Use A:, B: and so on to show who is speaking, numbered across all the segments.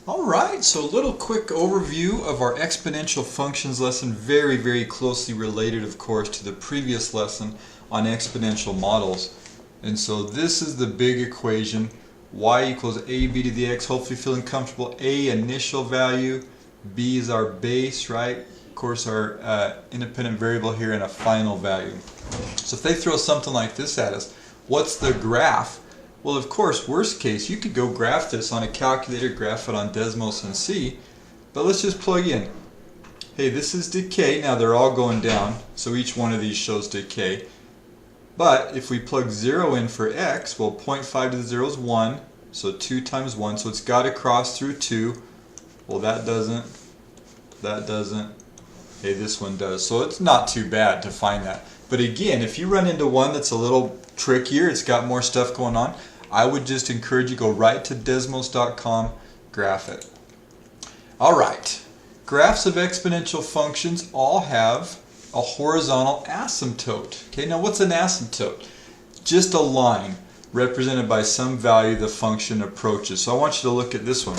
A: Alright, so a little quick overview of our exponential functions lesson, very closely related of course to the previous lesson on exponential models. And so this is the big equation, y equals ab to the x, hopefully feeling comfortable. A, initial value, b is our base, right? Of course our independent variable here, and a final value. So if they throw something like this at us, what's the graph? Well, of course, worst case, you could go graph this on a calculator, graph it on Desmos and see, but let's just plug in. Hey, this is decay. Now they're all going down, so each one of these shows decay. But if we plug 0 in for x, well, 0.5 to the 0 is 1, so 2 times 1, so it's got to cross through 2. Well, that doesn't, hey, this one does. So it's not too bad to find that. But again, if you run into one that's a little trickier, it's got more stuff going on, I would just encourage you to go right to desmos.com, graph it. Alright, graphs of exponential functions all have a horizontal asymptote. Okay, now what's an asymptote? Just a line represented by some value the function approaches. So I want you to look at this one.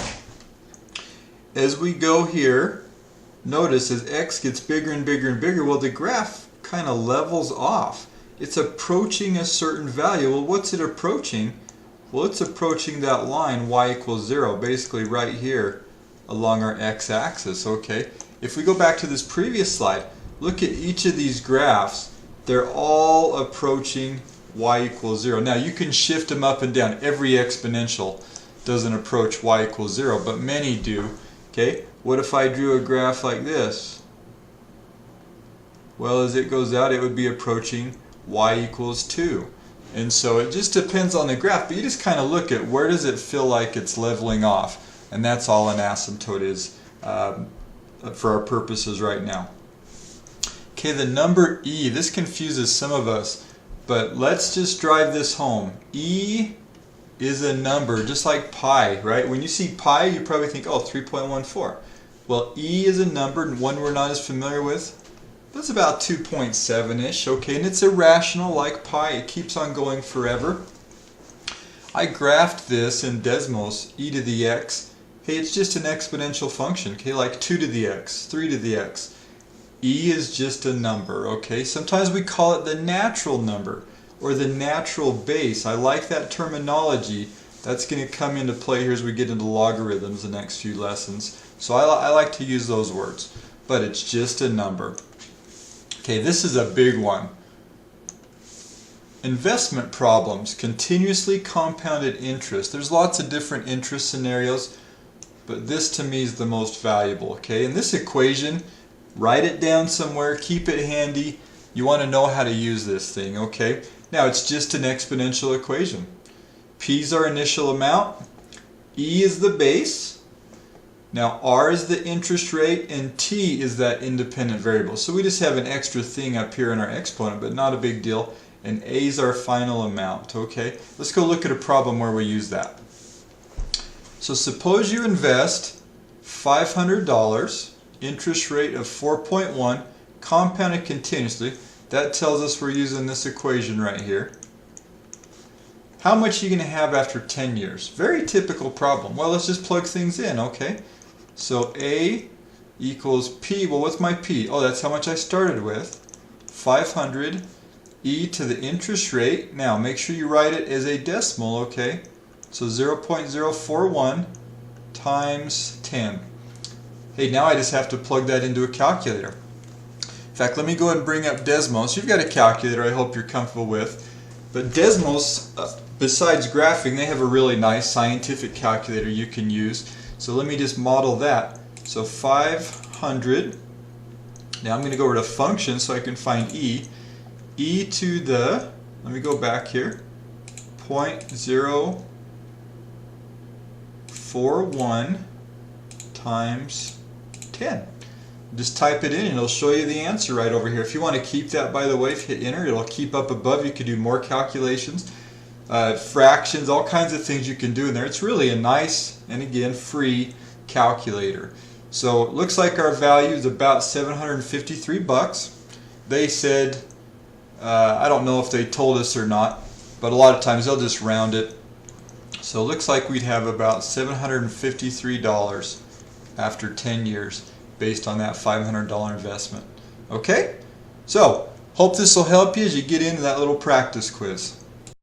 A: As we go here, notice as x gets bigger and bigger and bigger, well, the graph kind of levels off. It's approaching a certain value. Well, what's it approaching? Well, it's approaching that line y equals 0, basically right here along our x-axis. Okay, if we go back to this previous slide, look at each of these graphs. They're all approaching y equals 0. Now you can shift them up and down. Every exponential doesn't approach y equals 0, but many do. Okay, what if I drew a graph like this? Well, as it goes out, it would be approaching y equals 2. And so it just depends on the graph, but you just kind of look at where does it feel like it's leveling off. And that's all an asymptote is for our purposes right now. Okay, the number e, this confuses some of us, but let's just drive this home. E is a number, just like pi, right? When you see pi, you probably think, oh, 3.14. Well, e is a number, and one we're not as familiar with. That's about 2.7-ish, okay, and it's irrational like pi. It keeps on going forever. I graphed this in Desmos, e to the x. Hey, it's just an exponential function, okay, like 2 to the x, 3 to the x. E is just a number, okay? Sometimes we call it the natural number or the natural base. I like that terminology. That's going to come into play here as we get into logarithms the next few lessons. So I like to use those words, but it's just a number. Okay, this is a big one. Investment problems, continuously compounded interest. There's lots of different interest scenarios, but this to me is the most valuable. Okay, in this equation, write it down somewhere, keep it handy. You want to know how to use this thing, okay? Now it's just an exponential equation. P is our initial amount, E is the base. Now R is the interest rate, and T is that independent variable. So we just have an extra thing up here in our exponent, but not a big deal. And A is our final amount, okay? Let's go look at a problem where we use that. So suppose you invest $500, interest rate of 4.1, compounded continuously. That tells us we're using this equation right here. How much are you going to have after 10 years? Very typical problem. Well, let's just plug things in, okay? So A equals P. Well, what's my P? Oh, that's how much I started with. 500 e to the interest rate. Now, make sure you write it as a decimal, okay? So 0.041 times 10. Hey, now I just have to plug that into a calculator. In fact, let me go ahead and bring up Desmos. You've got a calculator I hope you're comfortable with. But Desmos, besides graphing, they have a really nice scientific calculator you can use. So let me just model that. So 500. Now I'm going to go over to functions so I can find e. E to the, let me go back here, 0.041 times 10. Just type it in and it'll show you the answer right over here. If you want to keep that, by the way, if you hit enter, it'll keep up above. You can do more calculations, fractions, all kinds of things you can do in there. It's really a nice, and again, free calculator. So it looks like our value is about $753. They said, I don't know if they told us or not, but a lot of times they'll just round it. So it looks like we'd have about $753 after 10 years based on that $500 investment. Okay? So, hope this will help you as you get into that little practice quiz.